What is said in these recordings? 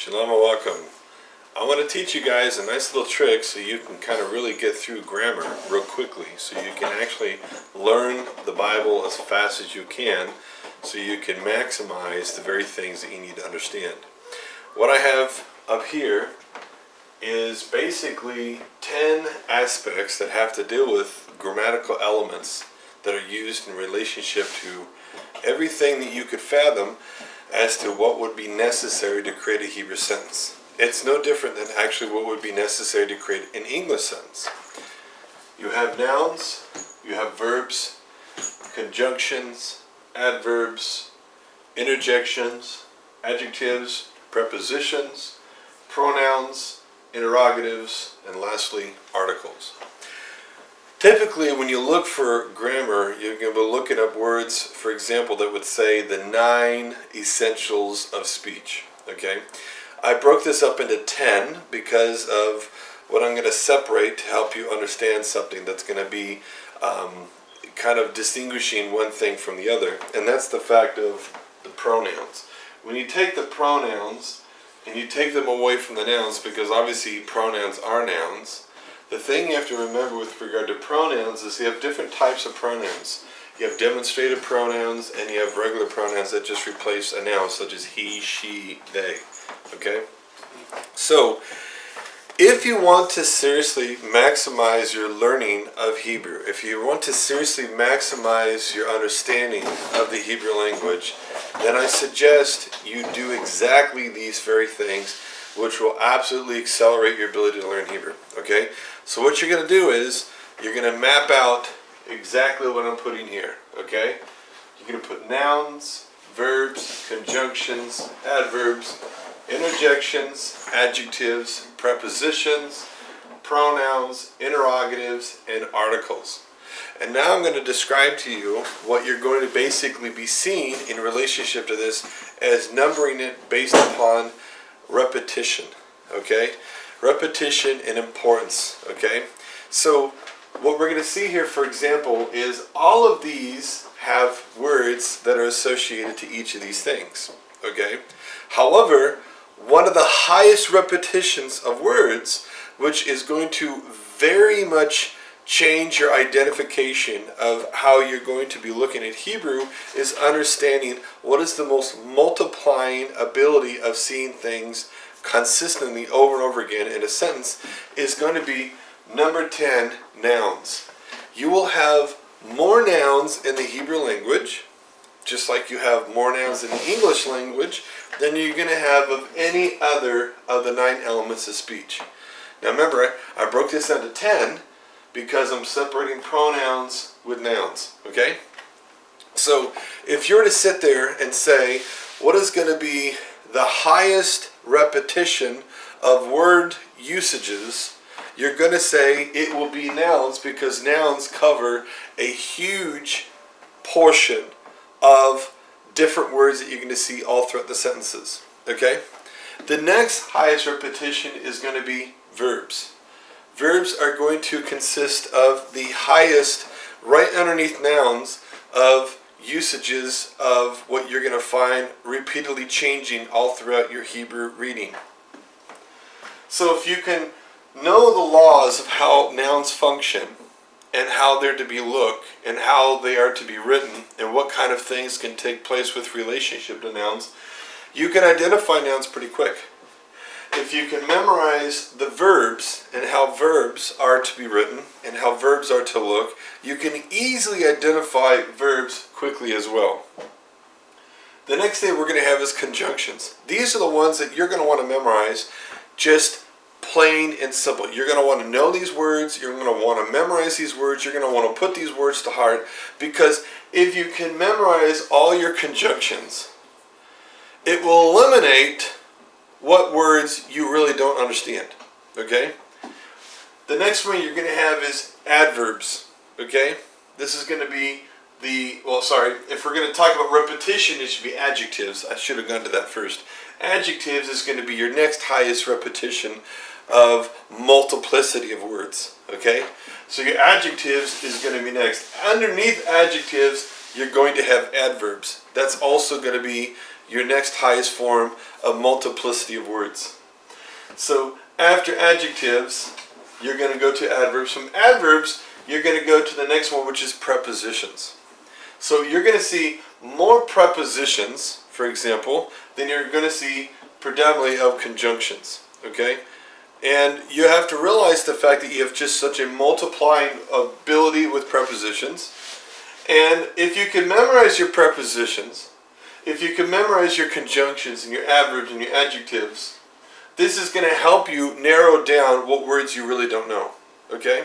Shalom and welcome. I want to teach you guys a nice little trick so you can kind of really get through grammar real quickly, so you can actually learn the Bible as fast as you can, so you can maximize the very things that you need to understand. What I have up here is basically 10 aspects that have to deal with grammatical elements that are used in relationship to everything that you could fathom as to what would be necessary to create a Hebrew sentence. It's no different than actually what would be necessary to create an English sentence. You have nouns, you have verbs, conjunctions, adverbs, interjections, adjectives, prepositions, pronouns, interrogatives, and lastly, articles. Typically, when you look for grammar, you're going to be looking up words, for example, that would say the 9 essentials of speech. Okay, I broke this up into 10 because of what I'm going to separate to help you understand something that's going to be kind of distinguishing one thing from the other, and that's the fact of the pronouns. When you take the pronouns and you take them away from the nouns, because obviously pronouns are nouns, the thing you have to remember with regard to pronouns is you have different types of pronouns. You have demonstrative pronouns and you have regular pronouns that just replace a noun, such as he, she, they. Okay? So, if you want to seriously maximize your learning of Hebrew, if you want to seriously maximize your understanding of the Hebrew language, then I suggest you do exactly these very things, which will absolutely accelerate your ability to learn Hebrew. Okay? So what you're going to do is, you're going to map out exactly what I'm putting here. Okay? You're going to put nouns, verbs, conjunctions, adverbs, interjections, adjectives, prepositions, pronouns, interrogatives, and articles. And now I'm going to describe to you what you're going to basically be seeing in relationship to this as numbering it based upon repetition. Okay? Repetition and importance. Okay? So what we're going to see here, for example, is all of these have words that are associated to each of these things. Okay? However, one of the highest repetitions of words, which is going to very much change your identification of how you're going to be looking at Hebrew, is understanding what is the most multiplying ability of seeing things consistently over and over again in a sentence, is going to be number 10, nouns. You will have more nouns in the Hebrew language, just like you have more nouns in the English language, than you're going to have of any other of the 9 elements of speech. Now remember, I broke this down to 10 because I'm separating pronouns with nouns. Okay? So if you were to sit there and say, what is going to be the highest repetition of word usages, you're going to say it will be nouns, because nouns cover a huge portion of different words that you're going to see all throughout the sentences. Okay? The next highest repetition is going to be verbs. Verbs are going to consist of the highest, right underneath nouns, of usages of what you're going to find repeatedly changing all throughout your Hebrew reading. So if you can know the laws of how nouns function, and how they're to be looked, and how they are to be written, and what kind of things can take place with relationship to nouns, you can identify nouns pretty quick. If you can memorize the verbs and how verbs are to be written and how verbs are to look, you can easily identify verbs quickly as well. The next thing we're going to have is conjunctions. These are the ones that you're going to want to memorize just plain and simple. You're going to want to know these words, you're going to want to memorize these words, you're going to want to put these words to heart, because if you can memorize all your conjunctions, it will eliminate what words you really don't understand. Okay? The next one you're going to have is adverbs. Okay? This is going to be if we're going to talk about repetition, it should be adjectives. I should have gone to that first. Adjectives is going to be your next highest repetition of multiplicity of words. Okay? So your adjectives is going to be next. Underneath adjectives, you're going to have adverbs. That's also going to be your next highest form of multiplicity of words. So after adjectives, you're going to go to adverbs. From adverbs, you're going to go to the next one, which is prepositions. So you're going to see more prepositions, for example, than you're going to see predominantly of conjunctions. Okay? And you have to realize the fact that you have just such a multiplying ability with prepositions. And if you can memorize your prepositions, if you can memorize your conjunctions and your adverbs and your adjectives, this is going to help you narrow down what words you really don't know. Okay?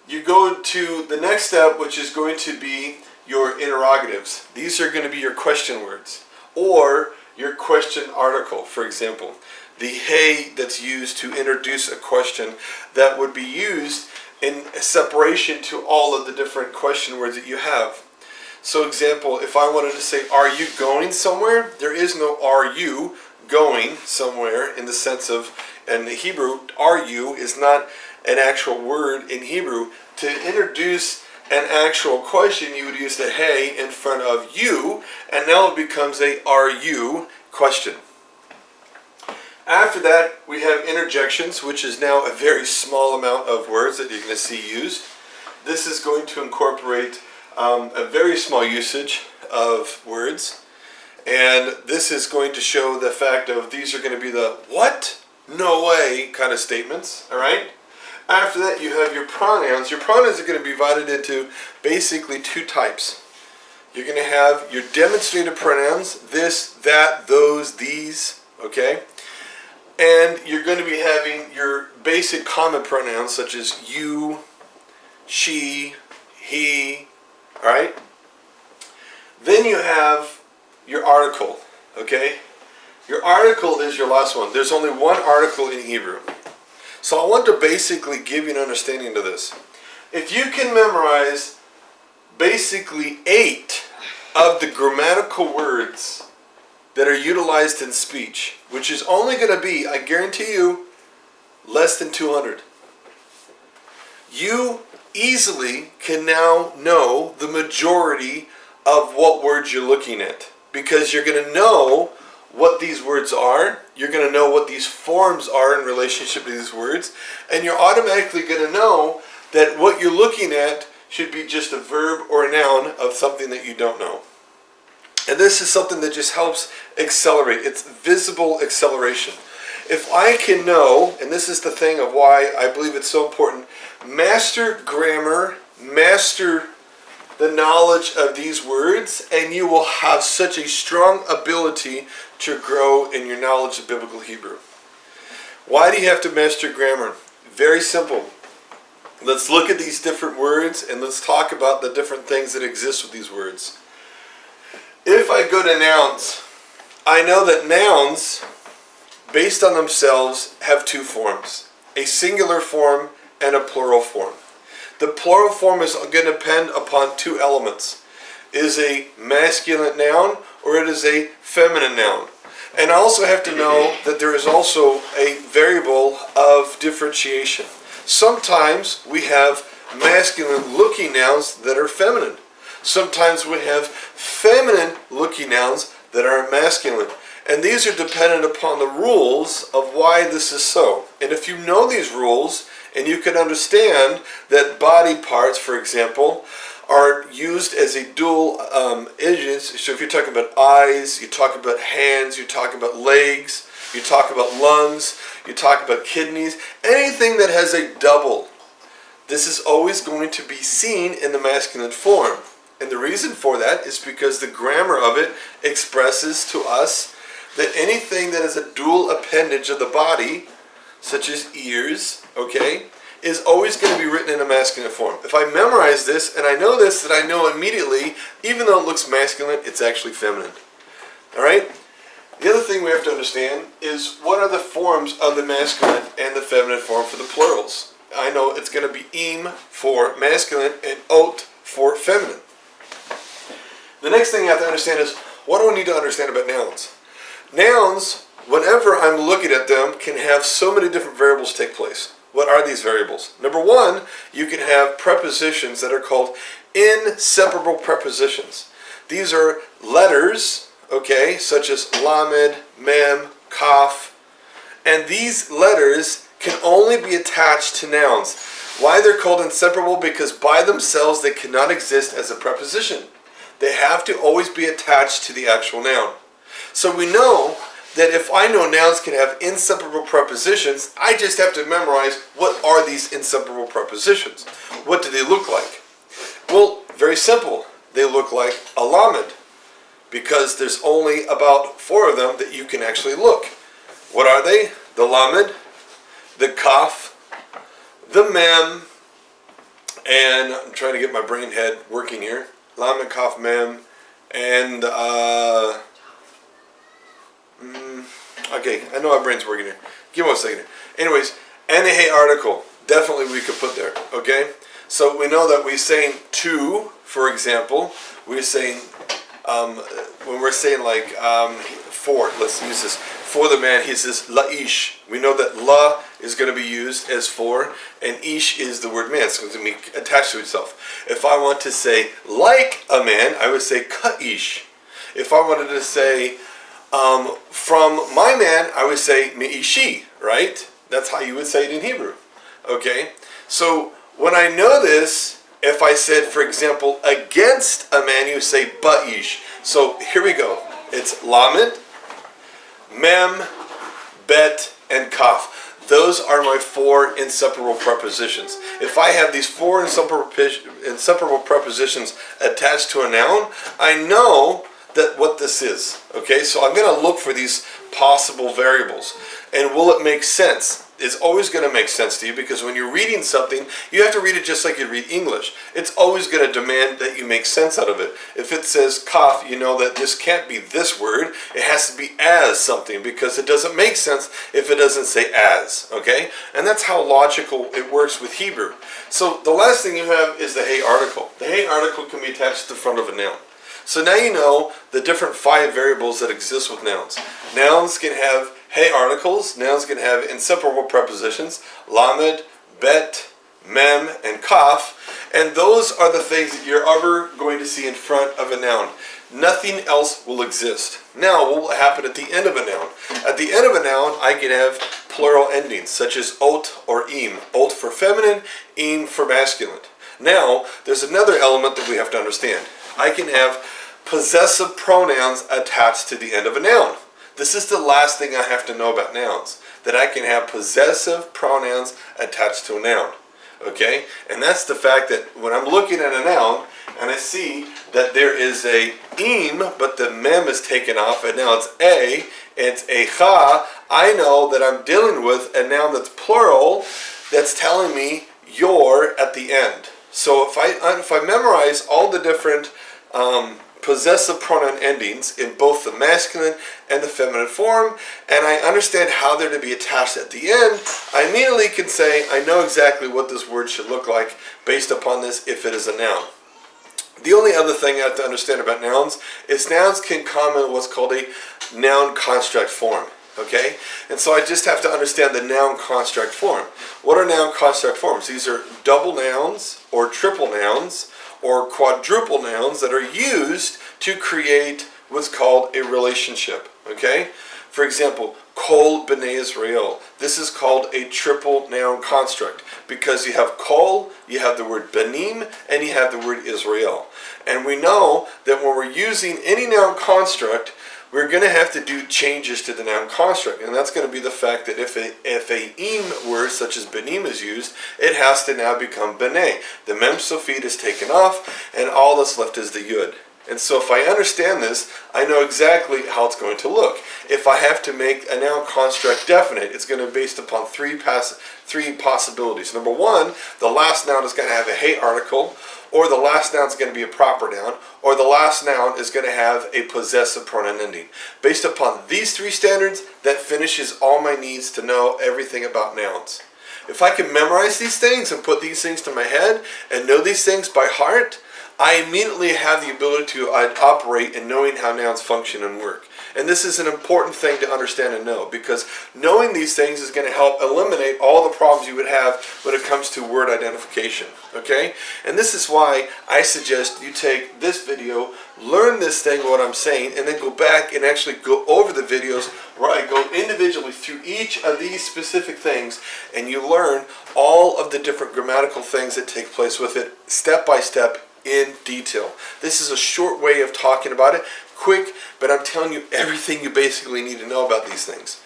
You go to the next step, which is going to be your interrogatives. These are going to be your question words, or your question article, for example. The hey that's used to introduce a question that would be used in separation to all of the different question words that you have. So example, if I wanted to say, are you going somewhere? There is no are you going somewhere in the sense of, in the Hebrew, are you is not an actual word in Hebrew. To introduce an actual question, you would use the hey in front of you, and now it becomes a are you question. After that, we have interjections, which is now a very small amount of words that you're going to see used. This is going to incorporate a very small usage of words, and this is going to show the fact of these are going to be the what, no way kind of statements, all right? After that, you have your pronouns. Your pronouns are going to be divided into basically two types. You're going to have your demonstrative pronouns, this, that, those, these, okay? And you're going to be having your basic common pronouns such as you, she, he, all right? Then you have your article, okay? Your article is your last one. There's only one article in Hebrew. So I want to basically give you an understanding of this. If you can memorize basically 8 of the grammatical words that are utilized in speech, which is only going to be, I guarantee you, less than 200, you easily can now know the majority of what words you're looking at, because you're going to know what these words are, you're going to know what these forms are in relationship to these words, and you're automatically going to know that what you're looking at should be just a verb or a noun of something that you don't know. And this is something that just helps accelerate. It's visible acceleration. If I can know, and this is the thing of why I believe it's so important, master grammar, master the knowledge of these words, and you will have such a strong ability to grow in your knowledge of biblical Hebrew. Why do you have to master grammar? Very simple. Let's look at these different words and let's talk about the different things that exist with these words. If I go to nouns, I know that nouns, based on themselves, have two forms, a singular form and a plural form. The plural form is going to depend upon two elements. It is a masculine noun or it is a feminine noun. And I also have to know that there is also a variable of differentiation. Sometimes we have masculine looking nouns that are feminine. Sometimes we have feminine looking nouns that are masculine. And these are dependent upon the rules of why this is so. And if you know these rules, and you can understand that body parts, for example, are used as a dual agents. So if you're talking about eyes, you talk about hands, you talk about legs, you talk about lungs, you talk about kidneys, anything that has a double, this is always going to be seen in the masculine form. And the reason for that is because the grammar of it expresses to us that anything that is a dual appendage of the body, such as ears, okay, is always going to be written in a masculine form. If I memorize this and I know this, then I know immediately, even though it looks masculine, it's actually feminine. All right? The other thing we have to understand is what are the forms of the masculine and the feminine form for the plurals. I know it's going to be im for masculine and ot for feminine. The next thing you have to understand is, what do I need to understand about nouns? Nouns, whenever I'm looking at them, can have so many different variables take place. What are these variables? Number one, you can have prepositions that are called inseparable prepositions. These are letters, okay, such as lamed, mem, kaf, and these letters can only be attached to nouns. Why they're called inseparable? Because by themselves they cannot exist as a preposition. They have to always be attached to the actual noun. So we know that if I know nouns can have inseparable prepositions, I just have to memorize what are these inseparable prepositions. What do they look like? Well, very simple. They look like a lamed, because there's only about 4 of them that you can actually look. What are they? The lamed, the kaf, the mem, and I'm trying to get my brain head working here. Lamed, kaf, mem, and okay, I know my brain's working here. Give me 1 second here. Anyways, and a hey article, definitely we could put there, okay? So we know that we're saying to, for example, we're saying, when we're saying like, for, let's use this, for the man, he says laish. We know that la is going to be used as for, and ish is the word man. It's going to be attached to itself. If I want to say like a man, I would say ka'ish. If I wanted to say from my man, I would say me'ishi, right? That's how you would say it in Hebrew. Okay? So when I know this, if I said, for example, against a man, you say ba'ish. So here we go. It's lamed, mem, bet, and kaf. Those are my 4 inseparable prepositions. If I have these 4 inseparable prepositions attached to a noun, I know that what this is. Okay, so I'm going to look for these possible variables. And will it make sense? It's always going to make sense to you, because when you're reading something, you have to read it just like you read English. It's always going to demand that you make sense out of it. If it says kaf, you know that this can't be this word. It has to be as something, because it doesn't make sense if it doesn't say as. Okay? And that's how logical it works with Hebrew. So the last thing you have is the hey article. The hey article can be attached to the front of a noun. So now you know the different 5 variables that exist with nouns. Nouns can have hey articles. Nouns can have inseparable prepositions, lamed, bet, mem, and kaf. And those are the things that you're ever going to see in front of a noun. Nothing else will exist. Now, what will happen at the end of a noun? At the end of a noun, I can have plural endings, such as ot or im. Ot for feminine, im for masculine. Now, there's another element that we have to understand. I can have possessive pronouns attached to the end of a noun. This is the last thing I have to know about nouns, that I can have possessive pronouns attached to a noun. Okay? And that's the fact that when I'm looking at a noun and I see that there is a im, but the mem is taken off, and now it's a, it's a cha, I know that I'm dealing with a noun that's plural, that's telling me your at the end. So if I memorize all the different possessive pronoun endings in both the masculine and the feminine form, and I understand how they're to be attached at the end, I immediately can say I know exactly what this word should look like based upon this if it is a noun. The only other thing I have to understand about nouns is nouns can come in what's called a noun construct form. Okay? And so I just have to understand the noun construct form. What are noun construct forms? These are double nouns or triple nouns or quadruple nouns that are used to create what's called a relationship. Okay? For example, kol b'nei Israel. This is called a triple noun construct because you have kol, you have the word benim, and you have the word Israel. And we know that when we're using any noun construct, we're going to have to do changes to the noun construct, and that's going to be the fact that if a im word such as benim is used, it has to now become b'nei. The mem sofit is taken off, and all that's left is the yud. And so if I understand this, I know exactly how it's going to look. If I have to make a noun construct definite, it's going to be based upon three possibilities. Number one, the last noun is going to have a hey article, or the last noun is going to be a proper noun, or the last noun is going to have a possessive pronoun ending. Based upon these 3 standards, that finishes all my needs to know everything about nouns. If I can memorize these things and put these things to my head and know these things by heart, I immediately have the ability to operate in knowing how nouns function and work. And this is an important thing to understand and know, because knowing these things is going to help eliminate all the problems you would have when it comes to word identification. Okay? And this is why I suggest you take this video, learn this thing, what I'm saying, and then go back and actually go over the videos where I go individually through each of these specific things, and you learn all of the different grammatical things that take place with it, step by step, in detail. This is a short way of talking about it, quick, but I'm telling you everything you basically need to know about these things.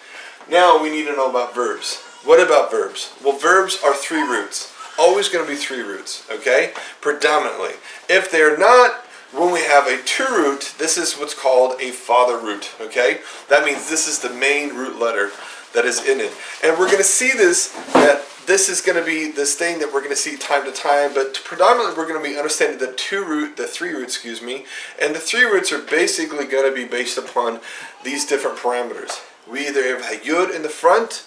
Now we need to know about verbs. What about verbs? Well, verbs are 3 roots. Always going to be 3 roots, okay? Predominantly. If they're not, when we have a 2 root, this is what's called a father root, okay? That means this is the main root letter that is in it. And we're going to see this, that this is going to be this thing that we're going to see time to time, but predominantly we're going to be understanding the 3 roots, and the 3 roots are basically going to be based upon these different parameters. We either have a yud in the front.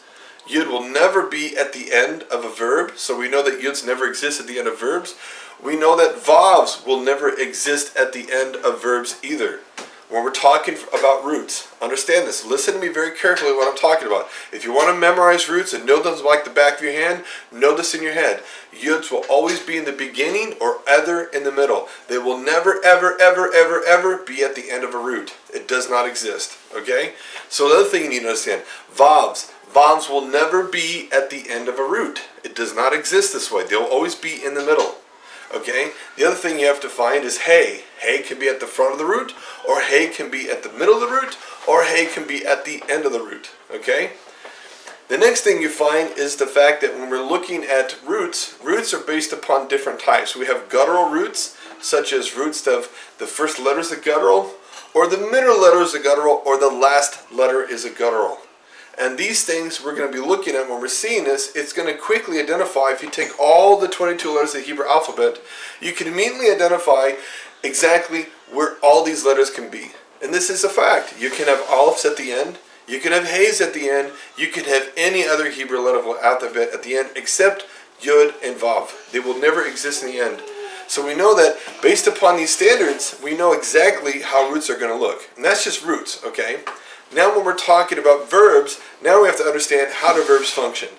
Yud will never be at the end of a verb, so we know that yuds never exist at the end of verbs. We know that vavs will never exist at the end of verbs either. When we're talking about roots, understand this. Listen to me very carefully what I'm talking about. If you want to memorize roots and know them like the back of your hand, know this in your head. Yuds will always be in the beginning or either in the middle. They will never, ever, ever, ever, ever be at the end of a root. It does not exist. Okay? So the other thing you need to understand, vavs. Vavs will never be at the end of a root. It does not exist this way. They'll always be in the middle. Okay? The other thing you have to find is hey. Hey can be at the front of the root, or hey can be at the middle of the root, or hey can be at the end of the root. Okay? The next thing you find is the fact that when we're looking at roots, roots are based upon different types. We have guttural roots, such as roots of the first letter is a guttural, or the middle letter is a guttural, or the last letter is a guttural. And these things we're going to be looking at when we're seeing this. It's going to quickly identify, if you take all the 22 letters of the Hebrew alphabet, you can immediately identify exactly where all these letters can be. And this is a fact. You can have aleph at the end, you can have hays at the end, you can have any other Hebrew letter alphabet at the end except yud and vav. They will never exist in the end. So we know that based upon these standards, we know exactly how roots are going to look. And that's just roots, okay? Now when we're talking about verbs, now we have to understand how do verbs function.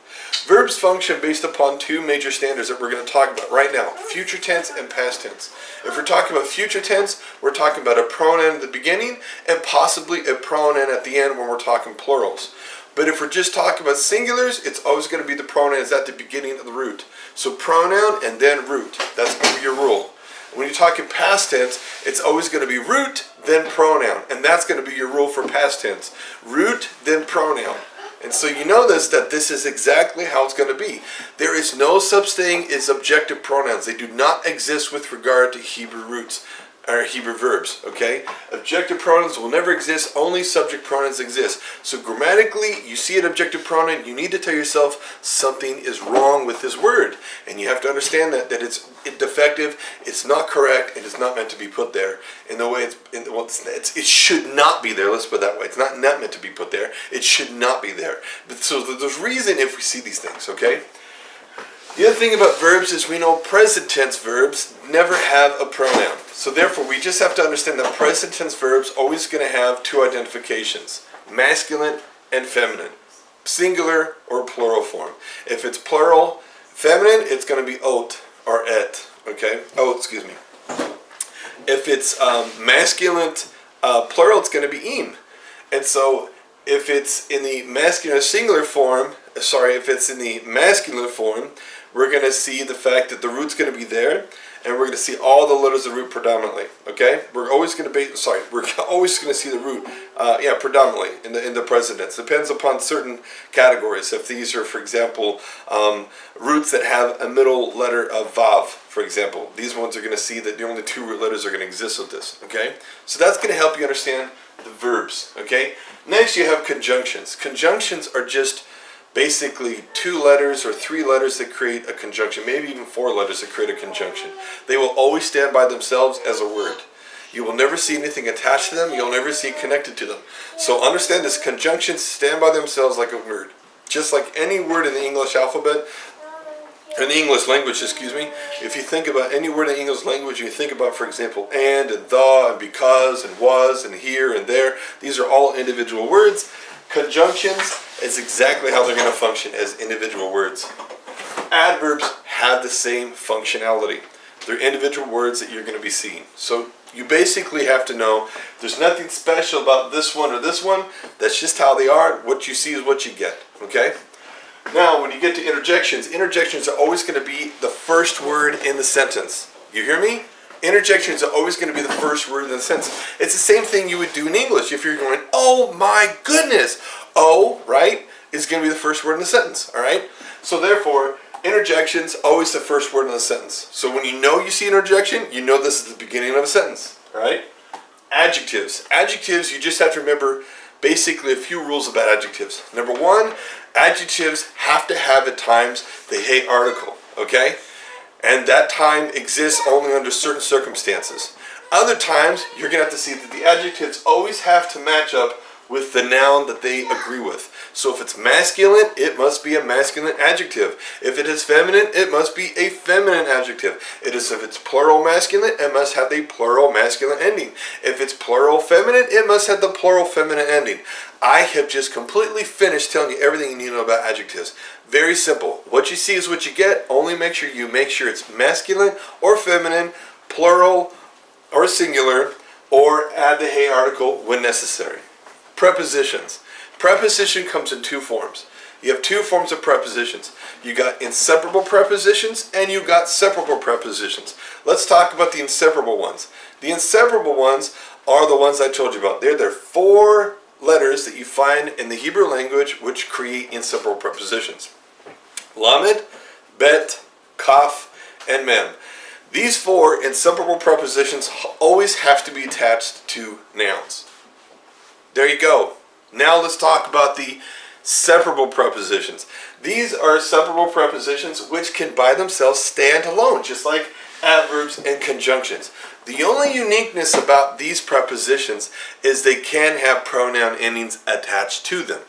Verbs function based upon 2 major standards that we're going to talk about right now, future tense and past tense. If we're talking about future tense, we're talking about a pronoun at the beginning and possibly a pronoun at the end when we're talking plurals. But if we're just talking about singulars, it's always going to be the pronouns at the beginning of the root. So pronoun and then root. That's going to be your rule. When you're talking past tense, it's always going to be root, then pronoun. And that's going to be your rule for past tense. Root, then pronoun. And so you know that this is exactly how it's going to be. There is no such thing as objective pronouns. They do not exist with regard to Hebrew roots, or Hebrew verbs, okay? Objective pronouns will never exist, only subject pronouns exist. So grammatically, you see an objective pronoun, you need to tell yourself something is wrong with this word. And you have to understand that it's defective, it's not correct, and it's not meant to be put there. In the way it should not be there, let's put it that way. It's not meant to be put there, it should not be there. But so there's reason if we see these things, okay? The other thing about verbs is we know present tense verbs never have a pronoun. So therefore, we just have to understand that present tense verbs always going to have 2 identifications, masculine and feminine, singular or plural form. If it's plural, feminine, it's going to be ot or et, okay? Oh, excuse me. If it's masculine, plural, it's going to be im. And so if it's in the masculine or singular form, if it's in the masculine form, we're going to see the fact that the root's going to be there, and we're going to see all the letters of the root predominantly. Okay, we're always going to see the root, predominantly in the present tense. Depends upon certain categories. If these are, for example, roots that have a middle letter of vav, for example, these ones are going to see that the only 2 root letters are going to exist with this. Okay, so that's going to help you understand the verbs. Okay, next you have conjunctions. Conjunctions are just basically 2 letters or 3 letters that create a conjunction, maybe even 4 letters that create a conjunction. They will always stand by themselves as a word. You will never see anything attached to them, you'll never see it connected to them. So understand this, conjunctions stand by themselves like a word. Just like any word in the English alphabet, in the English language, excuse me, if you think about any word in the English language, you think about, for example, and the, and because, and was, and here, and there. These are all individual words. Conjunctions is exactly how they're going to function as individual words. Adverbs have the same functionality. They're individual words that you're going to be seeing. So you basically have to know there's nothing special about this one or this one. That's just how they are. What you see is what you get. Okay? Now, when you get to interjections, interjections are always going to be the first word in the sentence. You hear me? Interjections are always going to be the first word in the sentence. It's the same thing you would do in English. If you're going, oh my goodness, oh, right, is going to be the first word in the sentence. All right? So therefore, interjections, always the first word in the sentence. So when you know you see interjection, you know this is the beginning of a sentence. All right? Adjectives. Adjectives, you just have to remember basically a few rules about adjectives. Number one, adjectives have to have at times the hey article, okay? And that time exists only under certain circumstances. Other times, you're going to have to see that the adjectives always have to match up with the noun that they agree with. So if it's masculine, it must be a masculine adjective. If it is feminine, it must be a feminine adjective. If it's plural masculine, it must have the plural masculine ending. If it's plural feminine, it must have the plural feminine ending. I have just completely finished telling you everything you need to know about adjectives. Very simple. What you see is what you get. Only make sure it's masculine or feminine, plural or singular, or add the hey article when necessary. Prepositions. Preposition comes in two forms. You have two forms of prepositions. You got inseparable prepositions and you got separable prepositions. Let's talk about the inseparable ones. The inseparable ones are the ones I told you about. They're 4 letters that you find in the Hebrew language which create inseparable prepositions. Lamed, Bet, Kaf, and Mem. These 4 inseparable prepositions always have to be attached to nouns. There you go. Now let's talk about the separable prepositions. These are separable prepositions which can by themselves stand alone, just like adverbs and conjunctions. The only uniqueness about these prepositions is they can have pronoun endings attached to them.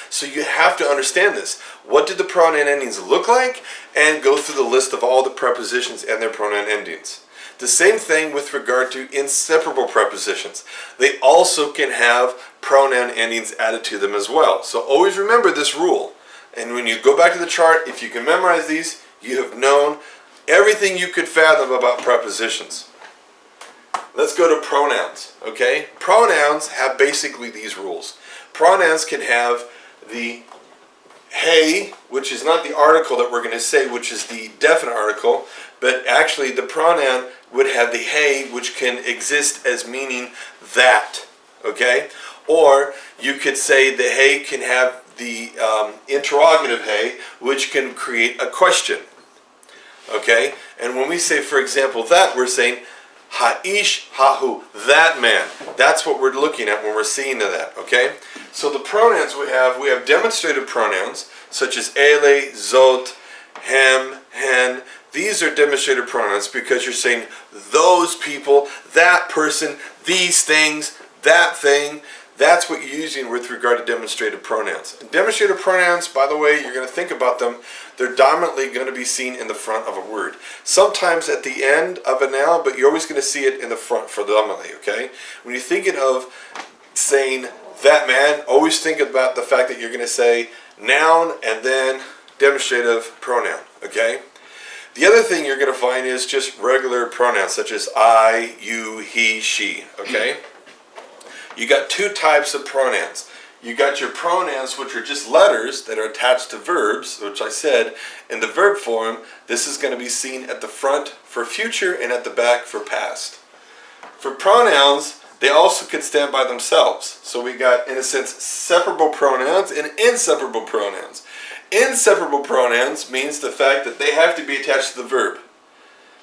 So you have to understand this. What do the pronoun endings look like? And go through the list of all the prepositions and their pronoun endings. The same thing with regard to inseparable prepositions. They also can have pronoun endings added to them as well. So always remember this rule. And when you go back to the chart, if you can memorize these, you have known everything you could fathom about prepositions. Let's go to pronouns, okay? Pronouns have basically these rules. Pronouns can have the hey, which is not the article that we're going to say, which is the definite article, but actually the pronoun would have the hey, which can exist as meaning that, okay? Or you could say the hey can have the interrogative hey, which can create a question, okay? And when we say, for example, that, we're saying ha'ish hahu, that man. That's what we're looking at when we're seeing that, okay? So the pronouns we have demonstrative pronouns, such as ele, zot, hem, hen. These are demonstrative pronouns because you're saying those people, that person, these things, that thing. That's what you're using with regard to demonstrative pronouns. And demonstrative pronouns, by the way, you're going to think about them, they're dominantly going to be seen in the front of a word. Sometimes at the end of a noun, but you're always going to see it in the front predominantly, okay? When you're thinking of saying that man, always think about the fact that you're going to say noun and then demonstrative pronoun, okay? The other thing you're going to find is just regular pronouns, such as I, you, he, she, okay? You got 2 types of pronouns. You got your pronouns, which are just letters that are attached to verbs, which I said in the verb form, this is going to be seen at the front for future and at the back for past. For pronouns, they also can stand by themselves. So we got, in a sense, separable pronouns and inseparable pronouns. Inseparable pronouns means the fact that they have to be attached to the verb.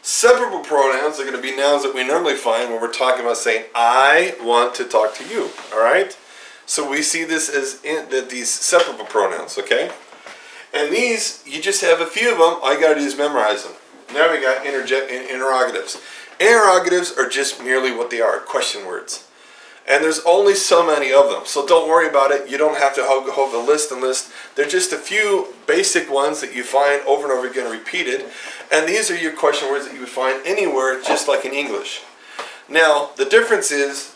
Separable pronouns are going to be nouns that we normally find when we're talking about saying, I want to talk to you, all right? So we see this as these separable pronouns, okay? And these, you just have a few of them, all you got to do is memorize them. Now we got interrogatives. Interrogatives are just merely what they are, question words. And there's only so many of them, so don't worry about it. You don't have to hold the list and list. They're just a few basic ones that you find over and over again repeated. And these are your question words that you would find anywhere, just like in English. Now, the difference is,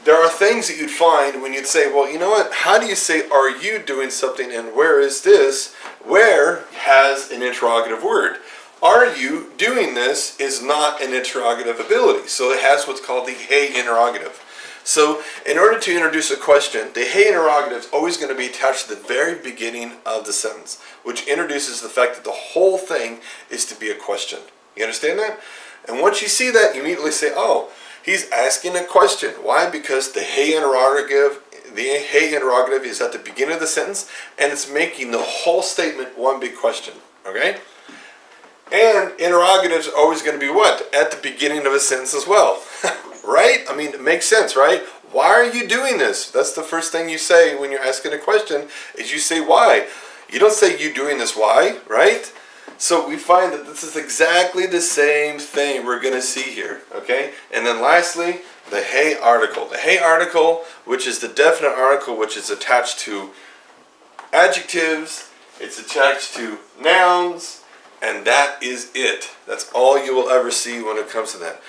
there are things that you'd find when you'd say, well, you know what, how do you say, are you doing something, and where is this? Where has an interrogative word. Are you doing this is not an interrogative ability. So it has what's called the hey interrogative. So in order to introduce a question, the hey interrogative is always going to be attached to the very beginning of the sentence, which introduces the fact that the whole thing is to be a question. You understand that? And once you see that, you immediately say, oh, he's asking a question. Why? Because the hey interrogative is at the beginning of the sentence, and it's making the whole statement one big question. Okay? And interrogatives are always going to be what? At the beginning of a sentence as well. Right? I mean, it makes sense, right? Why are you doing this? That's the first thing you say when you're asking a question, is you say why. You don't say you doing this why, right? So we find that this is exactly the same thing we're going to see here, okay? And then lastly, the hey article. The hey article, which is the definite article, which is attached to adjectives, it's attached to nouns, and that is it. That's all you will ever see when it comes to that.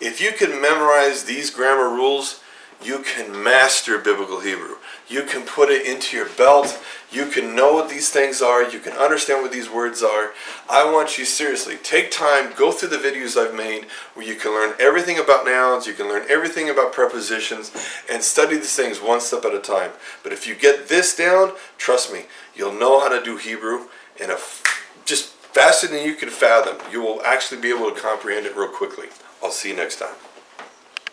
If you can memorize these grammar rules, you can master Biblical Hebrew. You can put it into your belt. You can know what these things are. You can understand what these words are. I want you seriously, take time, go through the videos I've made where you can learn everything about nouns, you can learn everything about prepositions, and study these things one step at a time. But if you get this down, trust me, you'll know how to do Hebrew in just faster than you can fathom. You will actually be able to comprehend it real quickly. I'll see you next time.